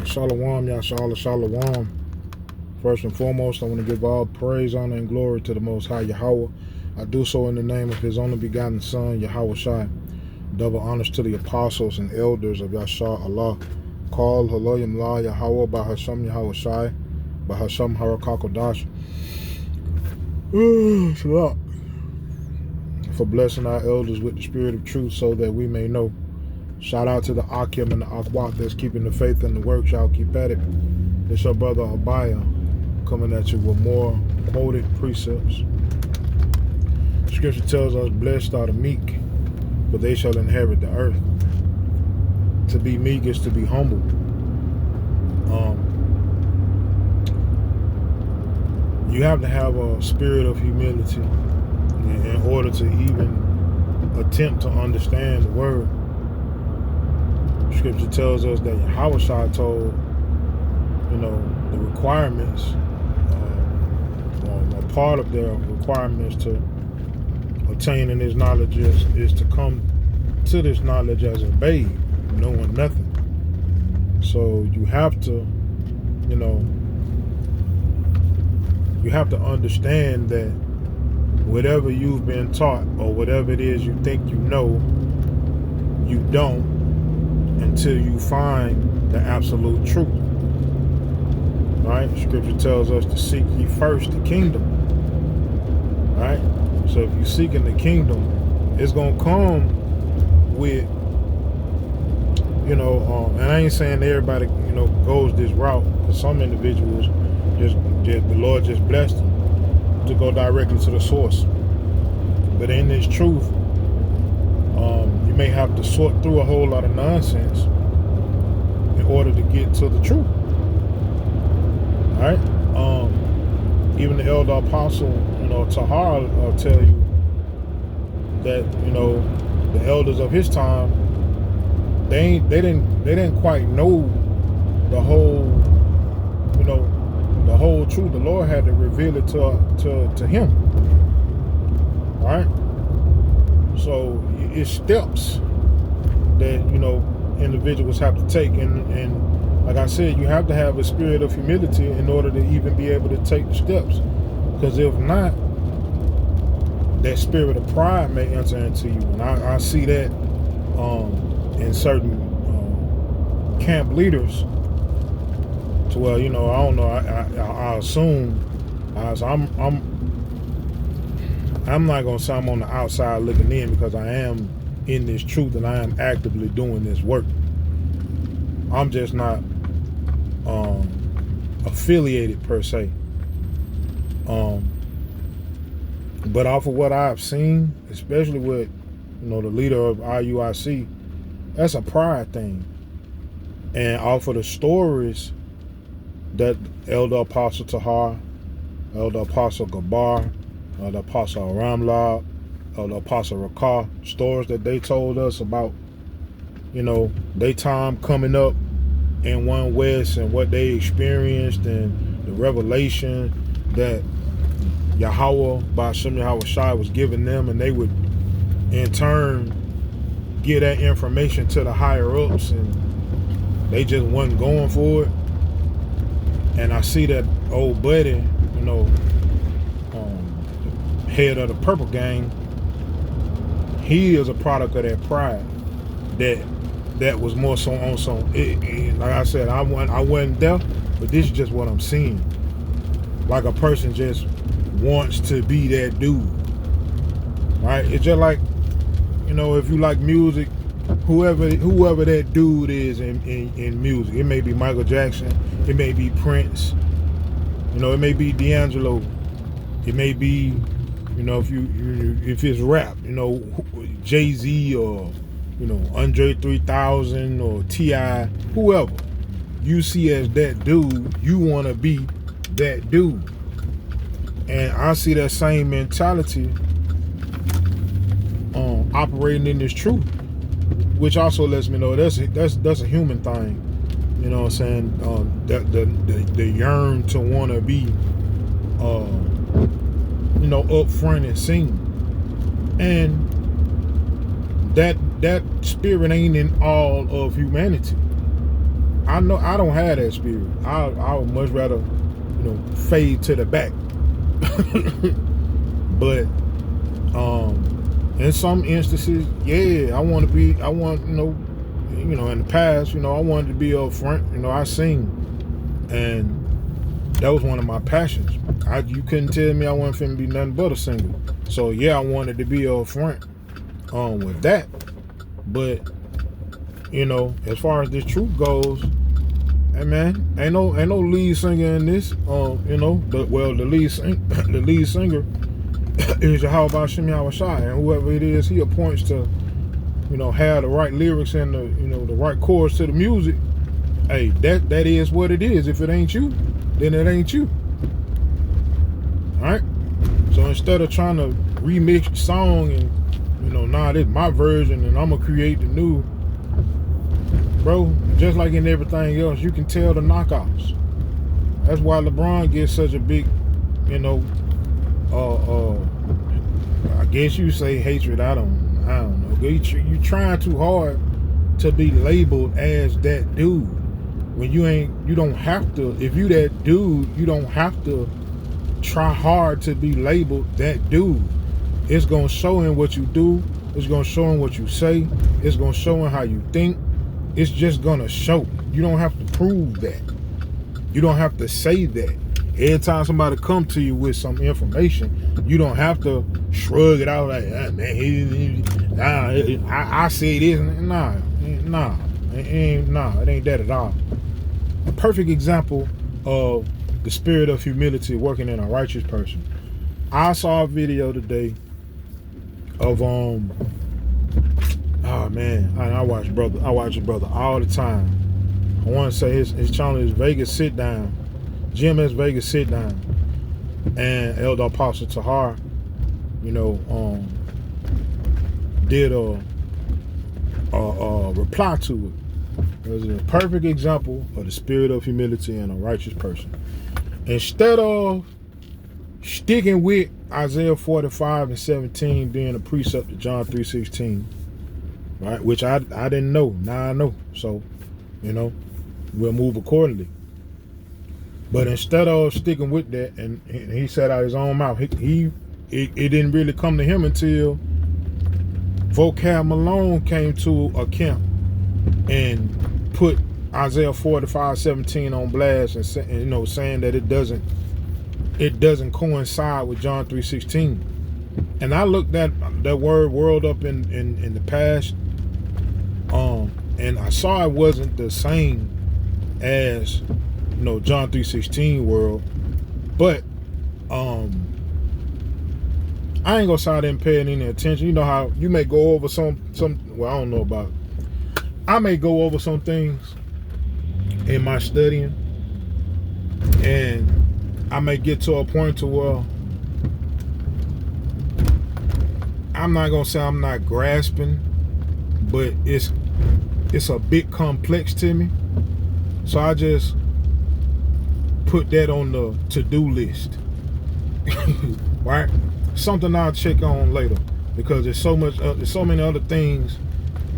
Shalom, Yasharahla, Shalom. First and foremost, I want to give all praise, honor, and glory to the Most High Yahweh. I do so in the name of His only begotten Son, Yahweh Shai. Double honors to the apostles and elders of Yasharahla. Call Haloyim La Yahweh by Hashem Yahweh Shai, by Hashem Harakakodash. For blessing our elders with the spirit of truth so that we may know. Shout out to the Akim and the Akwak that's keeping the faith and the work. Y'all keep at it. It's your brother Abaya coming at you with more quoted precepts. Scripture tells us, blessed are the meek, for they shall inherit the earth. To be meek is to be humble. You have to have a spirit of humility in order to even attempt to understand the word. Scripture tells us that Yahweh told, the requirements, or part of their requirements to attaining this knowledge is to come to this knowledge as a babe, knowing nothing. So you have to, you have to understand that whatever you've been taught or whatever it is you think you know, you don't until you find the absolute truth. Right? Scripture tells us to seek ye first the kingdom. Right? So if you're seeking the kingdom, it's gonna come with, and I ain't saying everybody, goes this route, because some individuals just the Lord just blessed them to go directly to the source. But in this truth, you may have to sort through a whole lot of nonsense in order to get to the truth. All right? Even the elder apostle, Tahar, will tell you that, the elders of his time, they didn't quite know the whole, the whole truth. The Lord had to reveal it to him. All right? So it's steps that, individuals have to take. And like I said, you have to have a spirit of humility in order to even be able to take the steps. Because if not, that spirit of pride may enter into you. And I see that in certain camp leaders to where, I don't know, I assume, I'm not going to say I'm on the outside looking in, because I am in this truth and I am actively doing this work. I'm just not affiliated per se. But off of what I've seen, especially with, the leader of IUIC, that's a pride thing. And off of the stories that Elder Apostle Tahar, Elder Apostle Gabar, Elder Apostle Ramla, Elder Apostle Rakah, stories that they told us about, their time coming up in One West and what they experienced and the revelation that Yahweh, by Hashem Yahweh Shai, was giving them, and they would in turn give that information to the higher ups, and they just wasn't going for it. And I see that old buddy, head of the Purple Gang, he is a product of that pride that was more so on some, like I said, I wasn't there, but this is just what I'm seeing. Like a person just wants to be that dude, right? It's just like, if you like music, whoever that dude is in music, it may be Michael Jackson, it may be Prince, it may be D'Angelo, it may be, if it's rap, Jay-Z or, Andre 3000 or T.I., whoever you see as that dude, you want to be that dude. And I see that same mentality operating in this truth, which also lets me know that's a human thing. You know what I'm saying? The yearn to want to be, up front and sing. And that spirit ain't in all of humanity. I know I don't have that spirit. I would much rather, fade to the back. But in some instances, yeah, I want, in the past, I wanted to be up front. I sing, and that was one of my passions. You couldn't tell me I wasn't finna be nothing but a singer. So yeah, I wanted to be up front with that. But as far as this truth goes, hey man, ain't no lead singer in this. The lead singer is Yasharahla, and whoever it is, he appoints to, have the right lyrics and the right chords to the music. Hey, that is what it is. If it ain't you, then it ain't you. All right. So instead of trying to remix the song and this my version and I'm gonna create the new, bro. Just like in everything else, you can tell the knockouts. That's why LeBron gets such a big, I guess you say hatred. I don't know. You trying too hard to be labeled as that dude when you don't have to. If you that dude, you don't have to try hard to be labeled that dude. It's gonna show in what you do. It's gonna show in what you say. It's gonna show in how you think. It's just gonna show. You don't have to prove that. You don't have to say that. Every time somebody come to you with some information, you don't have to shrug it out like, I say this. Nah, it ain't that at all. A perfect example of the spirit of humility working in a righteous person. I saw a video today of oh man, I watch your brother all the time. I want to say his channel is Vegas Sit Down, GMS Vegas Sit Down, and Elder Apostle Tahar, did a reply to it. It was a perfect example of the spirit of humility in a righteous person. Instead of sticking with Isaiah 45:17 being a precept of John 3:16, right? Which I didn't know. Now I know. So, we'll move accordingly. But instead of sticking with that, and he said out his own mouth, it didn't really come to him until Vocab Malone came to a camp and put Isaiah 45:17 on blast and saying that it doesn't coincide with John 3:16. And I looked at that word world up in the past, and I saw it wasn't the same as John 3:16 world. But I ain't gonna say I didn't pay any attention. You know how you may go over some well, I don't know about it. I may go over some things in my studying, and I may get to a point to where I'm not gonna say I'm not grasping, but it's a bit complex to me. So I just put that on the to-do list. Right? Something I'll check on later, because there's so many other things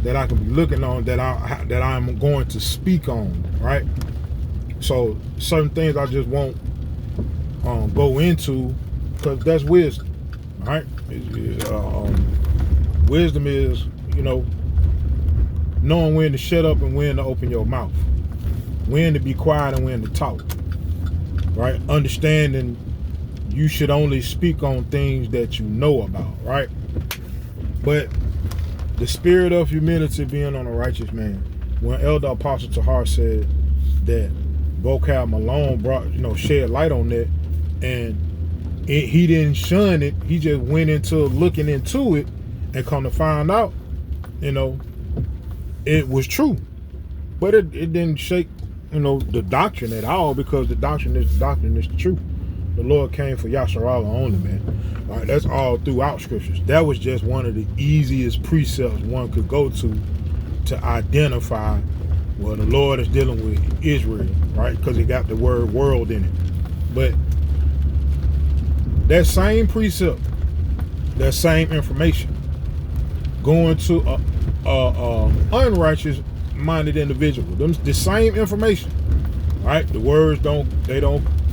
that I can be looking on that I'm going to speak on, right? So certain things I just won't go into, because that's wisdom, right? Wisdom is, knowing when to shut up and when to open your mouth, when to be quiet and when to talk, right? Understanding you should only speak on things that you know about, right? But the spirit of humility being on a righteous man, when Elder Apostle Tahar said that Vocab Malone brought, shed light on that, and he didn't shun it, he just went into looking into it, and come to find out, it was true. But it didn't shake, the doctrine at all, because the doctrine is the truth. The Lord came for Yasharahla only, man. All right, that's all throughout scriptures. That was just one of the easiest precepts one could go to identify, well, the Lord is dealing with Israel, right? Because it got the word world in it. But that same precept, that same information, going to a unrighteous minded individual. Them the same information, right? The words don't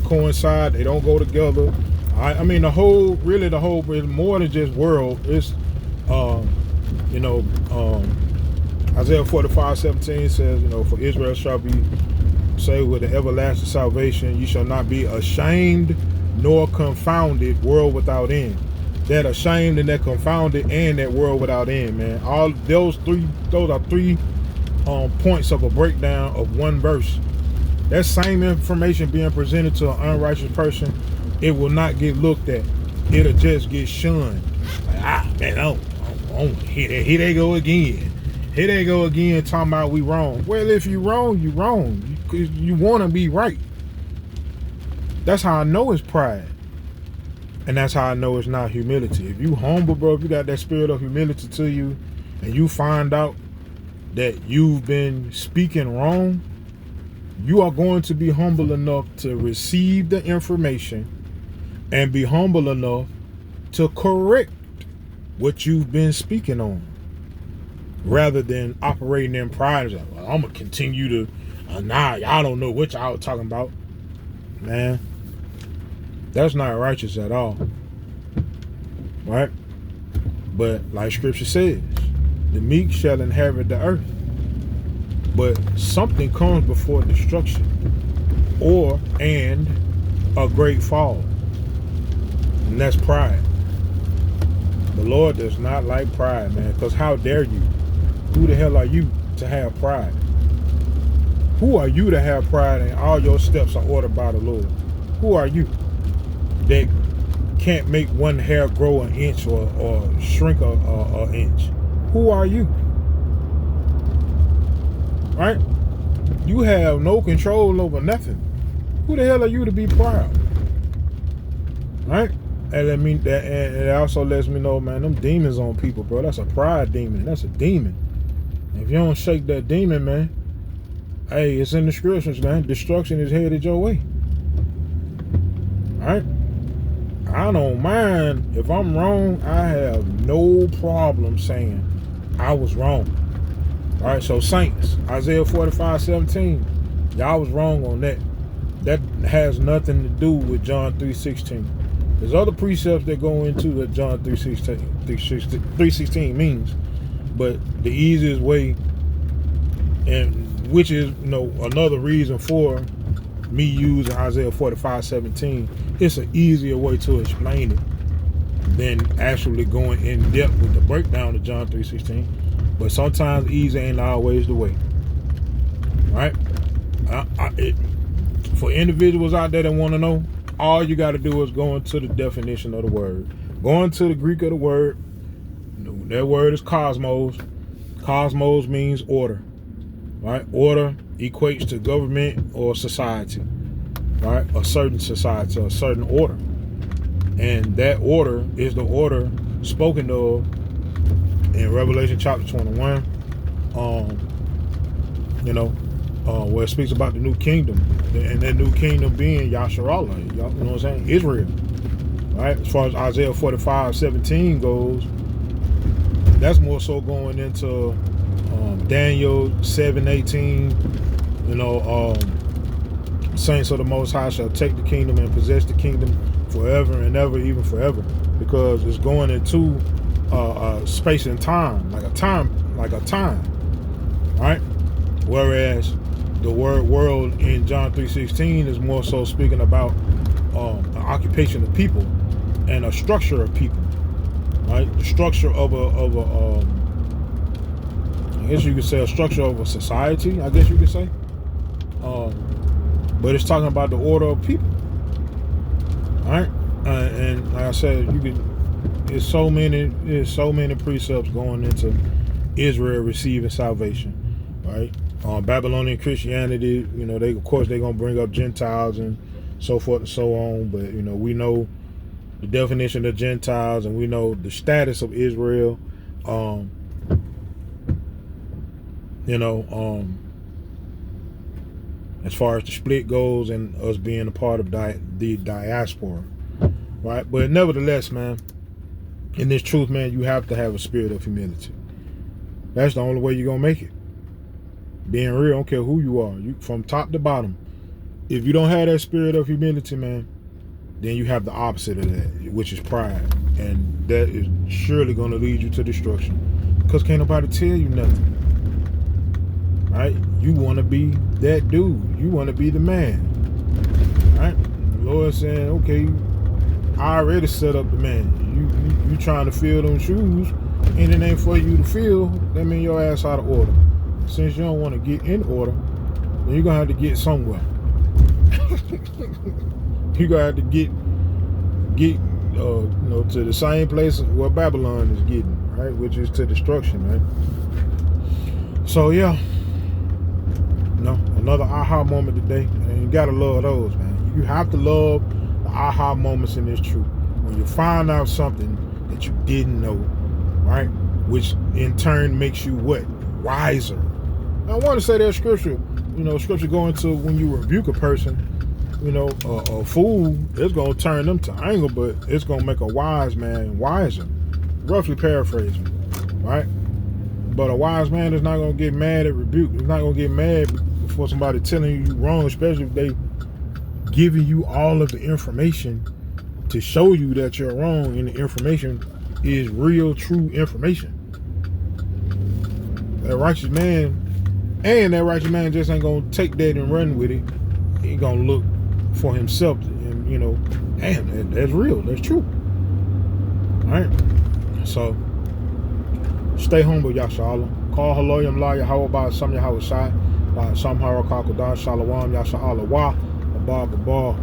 coincide. They don't go together. All right? I mean, the whole is more than just world. It's Isaiah 45:17 says, for Israel shall be saved with an everlasting salvation. You shall not be ashamed nor confounded, world without end. That ashamed and that confounded and that world without end, man. All those are three points of a breakdown of one verse. That same information being presented to an unrighteous person, it will not get looked at. It'll just get shunned. Like, man, here they go again. Here they go again talking about we wrong. Well, if you wrong, you wrong. You want to be right. That's how I know it's pride. And that's how I know it's not humility. If you humble, bro, if you got that spirit of humility to you, and you find out that you've been speaking wrong, you are going to be humble enough to receive the information and be humble enough to correct what you've been speaking on, rather than operating in pride. Like, well, I'm going to continue to, y'all don't know what y'all talking about. Man, that's not righteous at all. Right? But like scripture says, the meek shall inherit the earth. But something comes before destruction and a great fall. And that's pride. The Lord does not like pride, man, because how dare you? Who the hell are you to have pride? Who are you to have pride and all your steps are ordered by the Lord? Who are you that can't make one hair grow an inch or shrink an inch? Who are you? Right? You have no control over nothing. Who the hell are you to be proud? Right? And it also lets me know, man, them demons on people, bro. That's a pride demon. That's a demon. If you don't shake that demon, man, hey, it's in the scriptures, man. Destruction is headed your way. Right? I don't mind if I'm wrong. I have no problem saying I was wrong. All right, so saints, Isaiah 45:17, y'all was wrong on that. That has nothing to do with John 3:16. There's other precepts that go into what John 3:16 means, but the easiest way, and which is another reason for me using Isaiah 45:17, it's an easier way to explain it than actually going in depth with the breakdown of John 3:16. But sometimes easy ain't always the way. Right? For individuals out there that want to know, all you got to do is go into the definition of the word. Go into the Greek of the word. That word is cosmos. Cosmos means order. Right? Order equates to government or society. Right? A certain society, a certain order. And that order is the order spoken of in Revelation chapter 21, where it speaks about the new kingdom, and that new kingdom being Yasharahla, you know what I'm saying? Israel, right? As far as Isaiah 45:17 goes, that's more so going into Daniel 7:18, saints of the Most High shall take the kingdom and possess the kingdom forever and ever, even forever, because it's going into space and time, like a time, right? Whereas the word world in John 3:16 is more so speaking about an occupation of people and a structure of people, right? The structure of a I guess you could say a structure of a society, I guess you could say. But it's talking about the order of people, all right? And like I said, there's so many precepts going into Israel receiving salvation, right? Babylonian Christianity, they're gonna bring up Gentiles and so forth and so on. But we know the definition of Gentiles, and we know the status of Israel. As far as the split goes, and us being a part of the diaspora, right? But nevertheless, man, in this truth, man, you have to have a spirit of humility. That's the only way you're gonna make it. Being real, I don't care who you are. You from top to bottom. If you don't have that spirit of humility, man, then you have the opposite of that, which is pride. And that is surely going to lead you to destruction. Because can't nobody tell you nothing. Right? You want to be that dude. You want to be the man. Right? The Lord saying, okay, I already set up the man. You trying to fill them shoes, and it ain't for you to fill. That means your ass out of order. Since you don't want to get in order, then you're going to have to get somewhere. You're going to have to get to the same place where Babylon is getting, right? Which is to destruction, right? So, yeah. Another aha moment today. And you got to love those, man. You have to love the aha moments in this truth. When you find out something that you didn't know, right? Which in turn makes you what? Wiser. I want to say that scripture, scripture going to when you rebuke a person, a fool, it's going to turn them to anger, but it's going to make a wise man wiser. Roughly paraphrasing, right? But a wise man is not going to get mad at rebuke. He's not going to get mad for somebody telling you wrong, especially if they giving you all of the information to show you that you're wrong, and the information is real, true information. That righteous man just ain't gonna take that and run with it. He gonna look for himself, and damn, that's real, that's true. All right, so stay humble, Yasharahla. Call Haloyam La Yahweh by Sam Yahweh Shai, by Sam Hara Kakodan Shalom Yasharahla Wa Abba Gabal.